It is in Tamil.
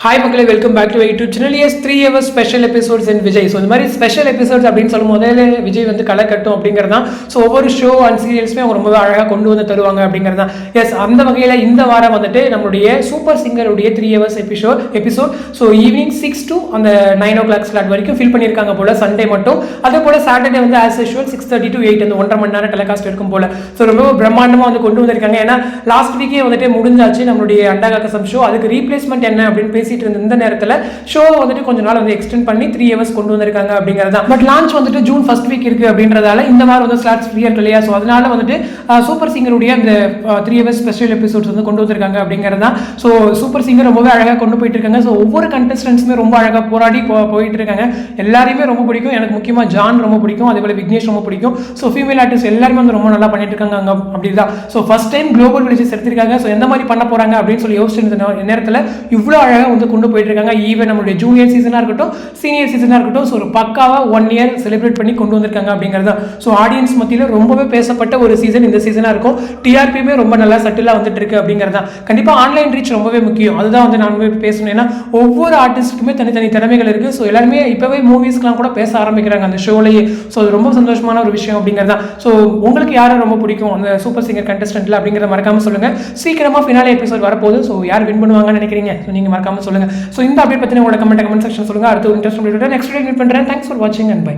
ஹாய் மக்களே, welcome back to YouTube channel. Yes 3 hours special episodes in Vijay. So இந்த மாதிரி ஸ்பெஷல் எபிசோட்ஸ் அப்படின்னு சொல்லும் முதல்ல விஜய் வந்து களை கட்டும் அப்படிங்கிறது தான். ஸோ ஒவ்வொரு ஷோ அண்ட் சீரியல்ஸுமே அவங்க ரொம்பவே அழகாக கொண்டு வந்து தருவாங்க அப்படிங்கிறது தான். எஸ், அந்த வகையில் இந்த வாரம் வந்துட்டு நம்மளுடைய சூப்பர் சிங்கருடைய 3 hours episode so evening 6 to அந்த 9 o'clock ஸ்லாட் வரைக்கும் ஃபில் பண்ணியிருக்காங்க போல, சண்டே மட்டும். அதே போல் சாட்டர்டே வந்து ஆஸ் யூஷுவல் 6:30 to 8 அந்த 1.5 மணி நேரம் டெலிகாஸ்ட் இருக்கும் போல. ஸோ ரொம்ப பிரம்மாண்டமாக வந்து கொண்டு வந்திருக்காங்க. ஏன்னா லாஸ்ட் வீக்கே வந்துட்டு முடிஞ்சாச்சு நம்மளுடைய அண்டகாக்கசம் ஷோ. அதுக்கு ரீப்ளேஸ்மெண்ட் என்ன அப்படின்னு பேசிட்டு இருந்த இந்த நேரத்தில் ஷோ வந்துட்டு கொஞ்ச நாள் வந்து எக்ஸ்டெண்ட் பண்ணி 3 hours கொண்டு வந்திருக்காங்க அப்படிங்கிறது. பட் லான்ச் வந்துட்டு ஜூன் ஃபர்ஸ்ட் வீக் இருக்கு அப்படின்றதால இந்த வாரம் வந்து ஸ்லாட்ஸ் ஃப்ரீயா இருக்கு இல்லையா. ஸோ அதனால வந்துட்டு சூப்பர் சிங்கருடைய அந்த 3 hours ஸ்பெஷல் எபிசோட்ஸ் வந்து கொண்டு வந்திருக்காங்க அப்படிங்கிறது தான். ஸோ சூப்பர் சிங்கர் ரொம்பவே அழகாக கொண்டு போயிட்டு இருக்காங்க. ஸோ ஒவ்வொரு கண்டஸ்டன்ஸுமே ரொம்ப அழகாக போராடி போயிட்டு இருக்காங்க. எல்லாரையுமே ரொம்ப பிடிக்கும். எனக்கு முக்கியமாக ஜான் ரொம்ப பிடிக்கும், அதே போல விக்னேஷ் ரொம்ப பிடிக்கும். ஸோ ஃபீமேல் ஆர்டிஸ்ட் எல்லாருமே வந்து ரொம்ப நல்லா பண்ணிட்டு இருக்காங்க அங்கே அப்படிதான். So first time global villages எடுத்திருக்காங்க. ஸோ எந்த மாதிரி பண்ண போறாங்க அப்படின்னு சொல்லி யோசிச்சிருந்த நேரத்தில் இவ்வளோ அழகாக வந்து கொண்டு போயிட்டு இருக்காங்க. ஈவன் நம்மளுடைய ஜூனியர் சீசனாக இருக்கட்டும், சீனியர் சீசனாக இருக்கட்டும், ஸோ ஒரு பக்காவாக 1 year செலிப்ரேட் பண்ணி கொண்டு வந்திருக்காங்க அப்படிங்கிறது தான். ஸோ ஆடியன்ஸ் மத்தியில் ரொம்பவே பேசப்பட்ட ஒரு சீசன் இந்த சீசனாக இருக்கும். டிஆர்பியுமே ரொம்ப நல்லா சட்டிலாக வந்துட்டு இருக்கு அப்படிங்கிறது தான். கண்டிப்பாக ஆன்லைன் ரீச் ரொம்பவே முக்கியம். அதுதான் வந்து நான் பேசணும். ஏன்னா ஒவ்வொரு ஆர்டிஸ்ட்டுக்குமே தனித்தனி திறமைகள் இருக்கு. ஸோ எல்லாருமே இப்போவே மூவிஸ்க்குலாம் கூட பேச ஆரம்பிக்கிறாங்க அந்த ஷோலையே. ஸோ அது ரொம்ப சந்தோஷமான ஒரு விஷயம் அப்படிங்கிறது தான். ஸோ உங்களுக்கு யாரை ரொம்ப பிடிக்கும் அந்த சூப்பர் சிங்கர் கண்டஸ்டன்ட்ல அப்படிங்கிறத மறக்காம சொல்லுங்க. சீக்கிரமா ஃபினாலே எபிசோட் வரப்போகுது. ஸோ யார் வின் பண்ணுவாங்கன்னு நினைக்கிறீங்க? ஸோ நீங்க மறக்காம சொல்லுங்க. ஸோ இந்த அப்டேட் பற்றி உங்களோட கமெண்ட் செக்ஷன் சொல்லுங்க. அடுத்த ஒரு இன்ட்ரெஸ்டிங் வீடியோட நெக்ஸ்ட் வீடியோ மீட் பண்றேன். தேங்க்ஸ் ஃபார் வாட்சிங் அண்ட் பை.